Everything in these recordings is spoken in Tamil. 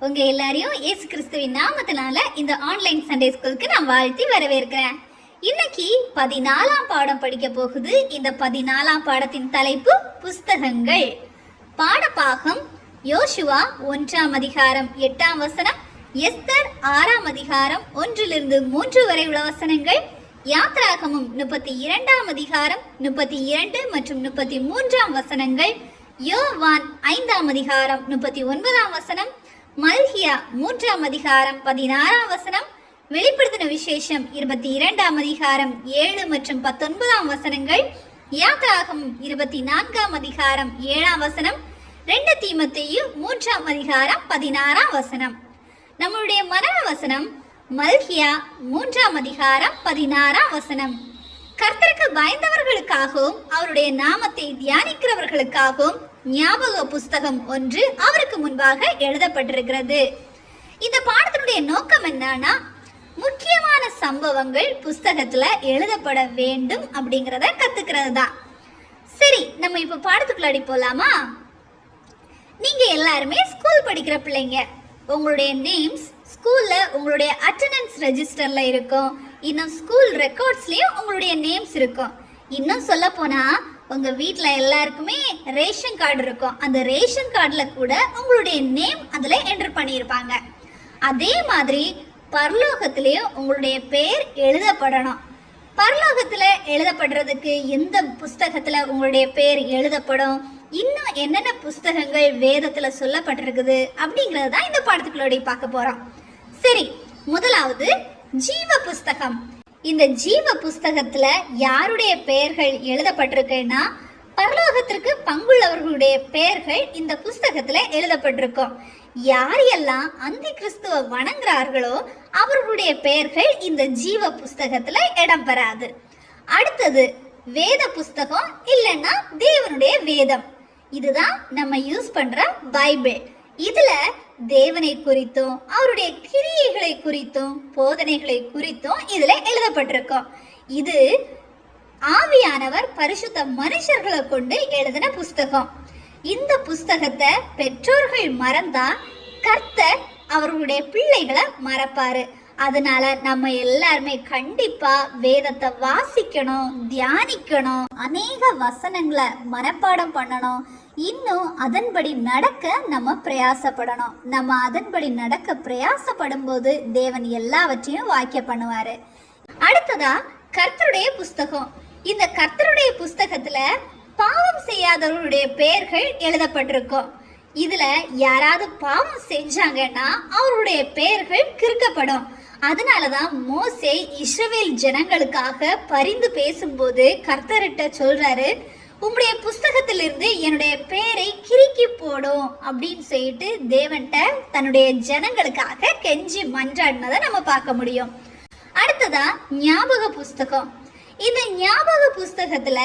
உங்க எல்லாரையும் இயேசு கிறிஸ்துவின் நாமத்தினால இந்த ஆன்லைன் சண்டே ஸ்கூலுக்கு நான் வாழ்த்தி வரவேற்கிறேன். இன்னைக்கு 14ஆம் பாடம் படிக்க போகுது. இந்த 14ஆம் பாடத்தின் தலைப்பு புஸ்தகங்கள். பாடப்பாகம் யோசுவா 1ஆம் அதிகாரம் 8ஆம் வசனம், எஸ்தர் 6ஆம் அதிகாரம் 1-3 வரை உள்ள வசனங்கள், யாத்ராகமம் 32ஆம் அதிகாரம் 32 மற்றும் 33ஆம் வசனங்கள், யோவான் 5ஆம் அதிகாரம் 39ஆம் வசனம், மல்கியா 3ஆம் அதிகாரம் 16ஆம் வசனம், வெளிப்படுத்தின விசேஷம் 22ஆம் அதிகாரம் 7 மற்றும் 19ஆம் வசனங்கள், யாத்ராகமம் 24ஆம் அதிகாரம் 7ஆம் வசனம், 2 தீமோத்தேயு 3ஆம் அதிகாரம் 16ஆம் வசனம். நம்முடைய மரண வசனம் மல்கியா 3ஆம் அதிகாரம் 16ஆம் வசனம். கர்த்தருக்கு பயந்தவர்களுக்காகவும் அவருடைய நாமத்தை தியானிக்கிறவர்களுக்காகவும் ஞாபக புஸ்தகம் 1 அவருக்கு முன்பாக எழுதப்பட்டிருக்கிறது. இந்த பாடத்தினுடைய நோக்கம் என்னன்னா, முக்கியமான சம்பவங்கள் புஸ்தகத்துல எழுதப்பட வேண்டும் அப்படிங்கிறத கத்துக்கிறது தான். சரி, நம்ம இப்ப பாடத்துக்குள்ளாடி போலாமா? நீங்க எல்லாருமே ஸ்கூல் படிக்கிற பிள்ளைங்க. உங்களுடைய நேம்ஸ் ஸ்கூல்ல உங்களுடைய அட்டெண்டன்ஸ் ரெஜிஸ்டர்ல இருக்கும். இன்னும் ஸ்கூல் ரெக்கார்ட்ஸ்லயும் உங்களுடைய நேம்ஸ் இருக்கும். இன்னும் சொல்ல போனா உங்க வீட்ல எல்லாருக்குமே ரேஷன் கார்டு இருக்கும். அந்த ரேஷன் கார்டுல கூட உங்களுடைய நேம் அதுல என்டர் பண்ணியிருப்பாங்க. அதே மாதிரி பரலோகத்திலயும் உங்களுடைய பேர் எழுதப்படணும். பரலோகத்துல எழுதப்படுறதுக்கு எந்த புஸ்தகத்துல உங்களுடைய பேர் எழுதப்படும், இன்னும் என்னென்ன புஸ்தகங்கள் வேதத்துல சொல்லப்பட்டிருக்குது அப்படிங்கறது தான் இந்த பாடத்துக்குள்ளோட பார்க்க போறோம். சரி, முதலாவது ஜீவ புஸ்தகம். இந்த ஜீவ புஸ்தகத்துல யாருடைய பெயர்கள் எழுதப்பட்டிருக்குன்னா, பரலோகத்திற்கு பங்குள்ளவர்களுடைய பெயர்கள் இந்த புஸ்தகத்துல எழுதப்பட்டிருக்கும். யார் எல்லாம் அந்தி கிறிஸ்துவ வணங்குறார்களோ அவர்களுடைய பெயர்கள் இந்த ஜீவ புஸ்தகத்துல இடம்பெறாது. அடுத்தது வேத புஸ்தகம், இல்லைன்னா தேவனுடைய வேதம். இதுதான் நம்ம யூஸ் பண்ற பைபிள். இதுல தேவனை குறித்தும் அவருடைய கிரியைகளை குறித்தும் போதனைகளை குறித்தும் இதுல எழுதப்பட்டிருக்கும். இது ஆவியானவர் பரிசுத்த மனுஷர்களை கொண்டு எழுதின புஸ்தகம். இந்த புஸ்தகத்தை பெற்றோர்கள் மறந்தா கர்த்தர் அவர்களுடைய பிள்ளைகளை மறப்பாரு. அதனால நம்ம எல்லாருமே கண்டிப்பா வேதத்தை வாசிக்கணும், தியானிக்கணும், அநேக வசனங்களை மனப்பாடம் பண்ணணும். இன்னும் அதன்படி நடக்க நம்ம பிரயாசப்படணும். நம்ம அதன்படி நடக்க பிரயாசப்படும் போது தேவன் எல்லாவற்றையும் வாக்கிய பண்ணுவாரு. அடுத்ததா கர்த்தருடைய புஸ்தகம். இந்த கர்த்தருடைய புஸ்தகத்துல பாவம் செய்யாதவர்களுடைய பெயர்கள் எழுதப்பட்டிருக்கும். இதுல யாராவது பாவம் செஞ்சாங்கன்னா அவருடைய பெயர்கள் கிறுக்கப்படும். அதனாலதான் மோசே இஸ்ரவேல் ஜனங்களுக்காக பரிந்து பேசும்போது கர்த்தர்கிட்ட சொல்றாரு, உங்களுடைய புஸ்தகத்திலிருந்து என்னுடைய பெயரை கிறுக்கி போடும் அப்படின்னு சொல்லிட்டு தேவன்கிட்ட தன்னுடைய ஜனங்களுக்காக கெஞ்சி மன்றாடினதை நம்ம பார்க்க முடியும். அடுத்ததா ஞாபக புஸ்தகம். இந்த ஞாபக புஸ்தகத்துல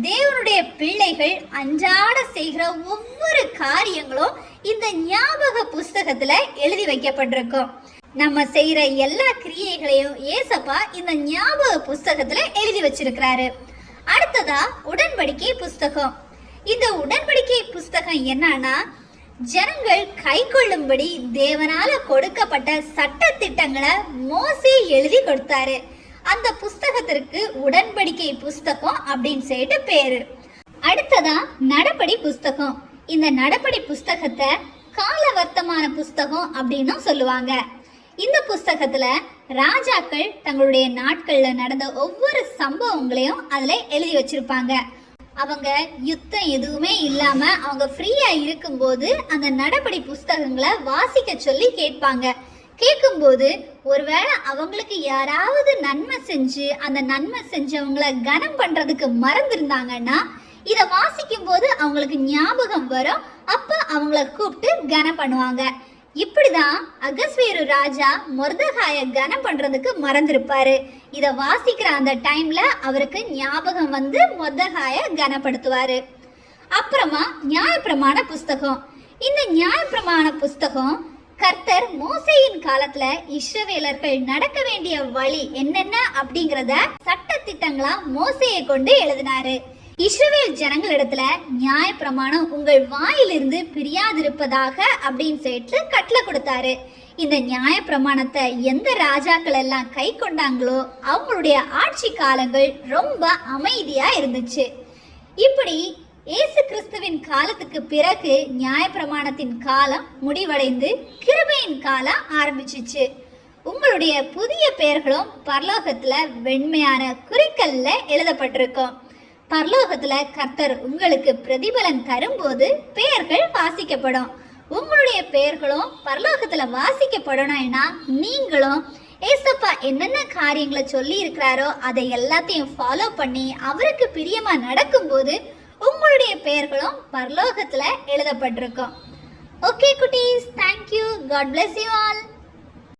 தேவனுடைய பிள்ளைகள் அன்றாட செய்கிற ஒவ்வொரு காரியங்களும் இந்த ஞாபக புஸ்தகத்துல எழுதி வைக்கப்பட்டிருக்கும். நம்ம செய்யற எல்லா கிரியைகளையும் ஏசப்பா இந்த ஞாபக புஸ்தகத்துல எழுதி வச்சிருக்கிறாரு. அடுத்ததா உடன்படிக்கை புஸ்தகம். இந்த உடன்படிக்கை புஸ்தகம் என்னன்னா, ஜனங்கள் கை கொள்ளும்படி தேவனால கொடுக்கப்பட்ட சட்ட திட்டங்களை மோசே எழுதி கொடுத்தாரு. அந்த புஸ்தகத்திற்கு உடன்படிக்கை புஸ்தகம் அப்படின்னு சொல்லிட்டு பேரு. அடுத்ததா நடபடி புஸ்தகம். இந்த நடபடி புஸ்தகத்தை கால வர்த்தமான புஸ்தகம் அப்படின்னு சொல்லுவாங்க. இந்த புஸ்தகத்துல ராஜாக்கள் தங்களுடைய நாட்கள்ல நடந்த ஒவ்வொரு சம்பவங்களையும் அதுல எழுதி வச்சிருப்பாங்க. அவங்க யுத்தம் எதுவுமே இல்லாம அவங்க ஃப்ரீயா இருக்கும்போது அந்த நடபடி புஸ்தகங்களை வாசிக்க சொல்லி கேட்பாங்க. கேட்கும்போது ஒருவேளை அவங்களுக்கு யாராவது நன்மை செஞ்சு அந்த நன்மை செஞ்சவங்களை கனம் பண்றதுக்கு மறந்துருந்தாங்கன்னா இதை வாசிக்கும் போது அவங்களுக்கு ஞாபகம் வரும். அப்ப அவங்கள கூப்பிட்டு கனம் பண்ணுவாங்க. இப்படிதான் அகஸ்வேரு ராஜா மொர்தகாய கனம் பண்றதுக்கு மறந்திருப்பாரு. இத வாசிக்கிற அந்த டைம்ல அவருக்கு ஞாபகம் வந்து மொர்தகாய கனப்படுத்துவாரு. அப்புறமா நியாயப்பிரமாண புஸ்தகம். இந்த நியாயப்பிரமாண புஸ்தகம் கர்த்தர் மோசேயின் காலத்துல இஸ்ரவேலர்கள் நடக்க வேண்டிய வழி என்னென்ன அப்படிங்கறத சட்ட திட்டங்களா மோசேயை கொண்டு எழுதினாரு. இஸ்ரவேல் ஜனங்களிடத்துல நியாயப்பிரமாணம் உங்கள் வாயிலிருந்து பிரியாதிருப்பதாக அப்படின்னு சொல்லிட்டு கட்டளை கொடுத்தாரு. இந்த நியாயப்பிரமாணத்தை எந்த ராஜாக்கள் எல்லாம் கை கொண்டாங்களோ அவங்களுடைய ஆட்சி காலங்கள் ரொம்ப அமைதியா இருந்துச்சு. இப்படி இயேசு கிறிஸ்துவின் காலத்துக்கு பிறகு நியாயப்பிரமாணத்தின் காலம் முடிவடைந்து கிருபையின் காலம் ஆரம்பிச்சிச்சு. உங்களுடைய புதிய பெயர்களும் பரலோகத்துல வெண்மையான குறிக்கல்ல எழுதப்பட்டிருக்கும். பரலோகத்துல கர்த்தர் உங்களுக்கு பிரதிபலன் தரும்போது பெயர்கள் வாசிக்கப்படும். உங்களுடைய பெயர்களும் பரலோகத்துல வாசிக்கப்படணும்னா நீங்களும் ஏசப்பா என்னென்ன காரியங்களை சொல்லி இருக்கிறாரோ அதை எல்லாத்தையும் ஃபாலோ பண்ணி அவருக்கு பிரியமா நடக்கும்போது உங்களுடைய பெயர்களும் பரலோகத்துல எழுதப்பட்டிருக்கும். ஓகே குட்டீஸ், thank you. God bless you all.